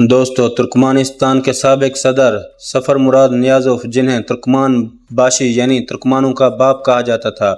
دوستو، ترکمانستان کے سابق صدر سفر مراد نیازوف، جنہیں ترکمان باشی یعنی ترکمانوں کا باپ کہا جاتا تھا،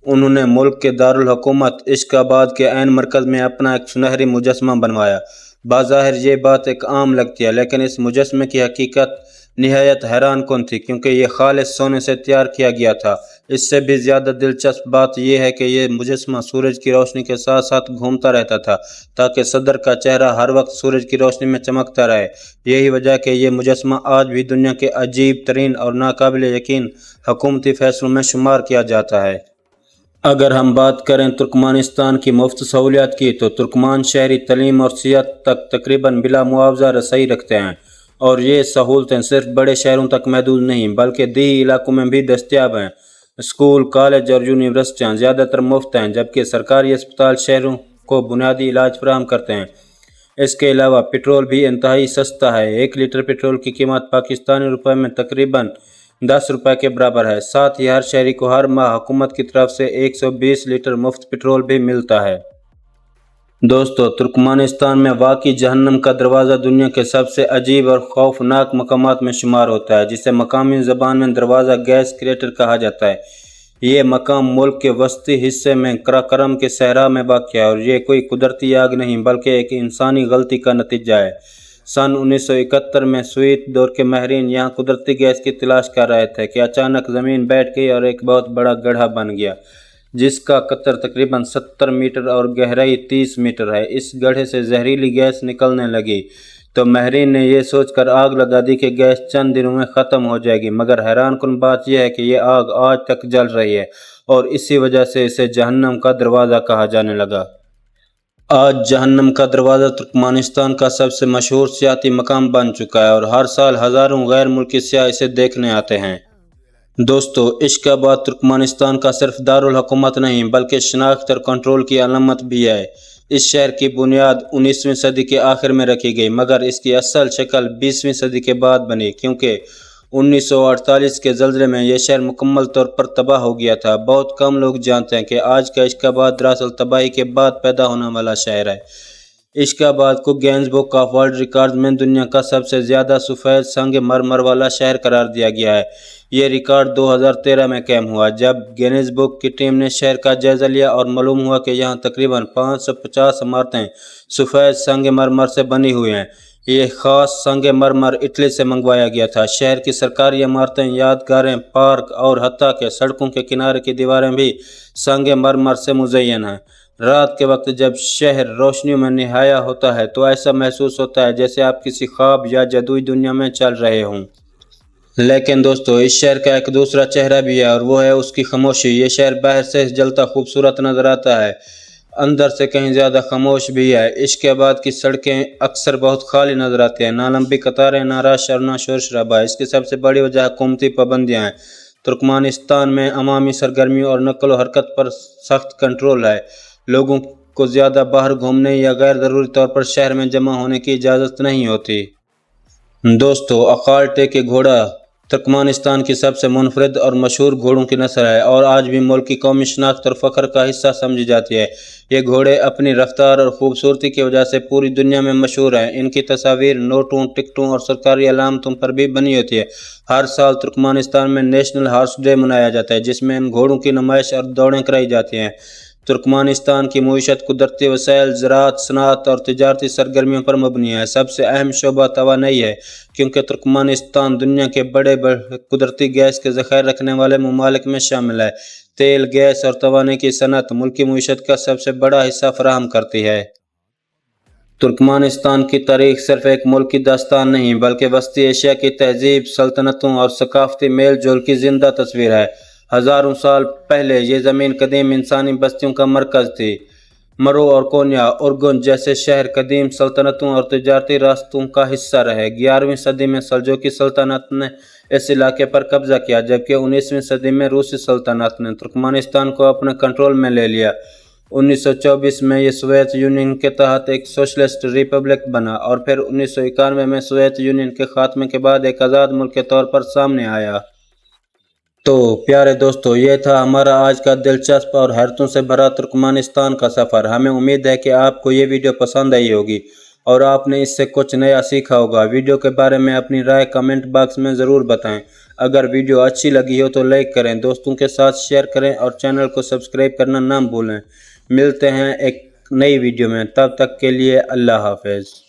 انہوں نے ملک کے دارالحکومت اشک آباد کے عین مرکز میں اپنا ایک سنہری مجسمہ بنوایا۔ بظاہر یہ بات ایک عام لگتی ہے، لیکن اس مجسمے کی حقیقت نہایت حیران کن تھی، کیونکہ یہ خالص سونے سے تیار کیا گیا تھا۔ اس سے بھی زیادہ دلچسپ بات یہ ہے کہ یہ مجسمہ سورج کی روشنی کے ساتھ ساتھ گھومتا رہتا تھا، تاکہ صدر کا چہرہ ہر وقت سورج کی روشنی میں چمکتا رہے۔ یہی وجہ ہے کہ یہ مجسمہ آج بھی دنیا کے عجیب ترین اور ناقابل یقین حکومتی فیصلوں میں شمار کیا جاتا ہے۔ اگر ہم بات کریں ترکمانستان کی مفت سہولیات کی، تو ترکمان شہری تعلیم اور صحت تک تقریباً بلا معاوضہ رسائی رکھتے ہیں، اور یہ سہولتیں صرف بڑے شہروں تک محدود نہیں بلکہ دیہی علاقوں میں بھی دستیاب ہیں۔ اسکول، کالج اور یونیورسٹیاں زیادہ تر مفت ہیں، جبکہ سرکاری اسپتال شہروں کو بنیادی علاج فراہم کرتے ہیں۔ اس کے علاوہ پیٹرول بھی انتہائی سستا ہے۔ 1 لیٹر پیٹرول کی قیمت پاکستانی روپے میں تقریباً 10 روپے کے برابر ہے۔ ساتھ ہی ہر شہری کو ہر ماہ حکومت کی طرف سے 120 لیٹر مفت پیٹرول بھی ملتا ہے۔ دوستو، ترکمانستان میں واقع جہنم کا دروازہ دنیا کے سب سے عجیب اور خوفناک مقامات میں شمار ہوتا ہے، جسے مقامی زبان میں دروازہ گیس کریٹر کہا جاتا ہے۔ یہ مقام ملک کے وسطی حصے میں قراقرم کے صحرا میں واقع ہے، اور یہ کوئی قدرتی آگ نہیں بلکہ ایک انسانی غلطی کا نتیجہ ہے۔ سن 1971 میں سوویت دور کے ماہرین یہاں قدرتی گیس کی تلاش کر رہے تھے کہ اچانک زمین بیٹھ گئی اور ایک بہت بڑا گڑھا بن گیا، جس کا قطر تقریباً 70 میٹر اور گہرائی 30 میٹر ہے۔ اس گڑھے سے زہریلی گیس نکلنے لگی تو ماہرین نے یہ سوچ کر آگ لگا دی کہ گیس چند دنوں میں ختم ہو جائے گی، مگر حیران کن بات یہ ہے کہ یہ آگ آج تک جل رہی ہے، اور اسی وجہ سے اسے جہنم کا دروازہ کہا جانے لگا۔ آج جہنم کا دروازہ ترکمانستان کا سب سے مشہور سیاحتی مقام بن چکا ہے، اور ہر سال ہزاروں غیر ملکی سیاح اسے دیکھنے آتے ہیں۔ دوستو، اشک آباد ترکمانستان کا صرف دارالحکومت نہیں بلکہ شناخت اور کنٹرول کی علامت بھی ہے۔ اس شہر کی بنیاد 19ویں صدی کے آخر میں رکھی گئی، مگر اس کی اصل شکل 20ویں صدی کے بعد بنی، کیونکہ 1948 کے زلزلے میں یہ شہر مکمل طور پر تباہ ہو گیا تھا۔ بہت کم لوگ جانتے ہیں کہ آج کا اشک آباد دراصل تباہی کے بعد پیدا ہونے والا شہر ہے۔ اشک آباد کو gains book of world records میں دنیا کا سب سے زیادہ سفید سنگ مرمر والا شہر قرار دیا گیا ہے۔ یہ ریکارڈ 2013 میں قائم ہوا، جب گینز بک کی ٹیم نے شہر کا جائزہ لیا اور معلوم ہوا کہ یہاں تقریباً 550 عمارتیں سفید سنگ مرمر سے بنی ہوئی ہیں۔ یہ خاص سنگ مرمر اٹلی سے منگوایا گیا تھا۔ شہر کی سرکاری عمارتیں، یادگاریں، پارک اور حتیٰ کہ سڑکوں کے کنارے کی دیواریں بھی سنگ مرمر سے مزین ہیں۔ رات کے وقت جب شہر روشنیوں میں نہایا ہوتا ہے تو ایسا محسوس ہوتا ہے جیسے آپ کسی خواب یا جادوئی دنیا میں چل رہے ہوں۔ لیکن دوستو، اس شہر کا ایک دوسرا چہرہ بھی ہے، اور وہ ہے اس کی خاموشی۔ یہ شہر باہر سے جلتا خوبصورت نظر آتا ہے، اندر سے کہیں زیادہ خاموش بھی ہے۔ اشک آباد کی سڑکیں اکثر بہت خالی نظر آتی ہیں، نہ لمبی قطاریں، نہ رش اور نہ شور شرابہ۔ اس کی سب سے بڑی وجہ حکومتی پابندیاں ہیں۔ ترکمانستان میں عوامی سرگرمیوں اور نقل و حرکت پر سخت کنٹرول ہے۔ لوگوں کو زیادہ باہر گھومنے یا غیر ضروری طور پر شہر میں جمع ہونے کی اجازت نہیں ہوتی۔ دوستو، اقالٹے کے گھوڑا ترکمانستان کی سب سے منفرد اور مشہور گھوڑوں کی نسل ہے، اور آج بھی ملک کی قومی شناخت اور فخر کا حصہ سمجھی جاتی ہے۔ یہ گھوڑے اپنی رفتار اور خوبصورتی کی وجہ سے پوری دنیا میں مشہور ہیں۔ ان کی تصاویر نوٹوں، ٹکٹوں اور سرکاری علامتوں پر بھی بنی ہوتی ہے۔ ہر سال ترکمانستان میں نیشنل ہارس ڈے منایا جاتا ہے، جس میں ان گھوڑوں کی نمائش اور دوڑیں کرائی جاتی ہیں۔ ترکمانستان کی معیشت قدرتی وسائل، زراعت، صنعت اور تجارتی سرگرمیوں پر مبنی ہے۔ سب سے اہم شعبہ توانائی ہے، کیونکہ ترکمانستان دنیا کے بڑے قدرتی گیس کے ذخائر رکھنے والے ممالک میں شامل ہے۔ تیل، گیس اور توانائی کی صنعت ملکی معیشت کا سب سے بڑا حصہ فراہم کرتی ہے۔ ترکمانستان کی تاریخ صرف ایک ملک کی داستان نہیں بلکہ وسطی ایشیا کی تہذیب، سلطنتوں اور ثقافتی میل جول کی زندہ تصویر ہے۔ ہزاروں سال پہلے یہ زمین قدیم انسانی بستیوں کا مرکز تھی۔ مرو اور کونیا، ارگن جیسے شہر قدیم سلطنتوں اور تجارتی راستوں کا حصہ رہے۔ 11ویں صدی میں سلجوقی سلطنت نے اس علاقے پر قبضہ کیا، جبکہ 19ویں صدی میں روسی سلطنت نے ترکمانستان کو اپنے کنٹرول میں لے لیا۔ 1924 میں یہ سوویت یونین کے تحت ایک سوشلسٹ ریپبلک بنا، اور پھر 1991 میں سوویت یونین کے خاتمے کے بعد ایک آزاد ملک کے طور پر سامنے آیا۔ تو پیارے دوستو، یہ تھا ہمارا آج کا دلچسپ اور حیرتوں سے بھرا ترکمانستان کا سفر۔ ہمیں امید ہے کہ آپ کو یہ ویڈیو پسند آئی ہوگی۔ اور آپ نے اس سے کچھ نیا سیکھا ہوگا۔ ویڈیو کے بارے میں اپنی رائے کمنٹ باکس میں ضرور بتائیں۔ اگر ویڈیو اچھی لگی ہو تو لائک کریں، دوستوں کے ساتھ شیئر کریں اور چینل کو سبسکرائب کرنا نہ بھولیں۔ ملتے ہیں ایک نئی ویڈیو میں، تب تک کے لیے اللہ حافظ۔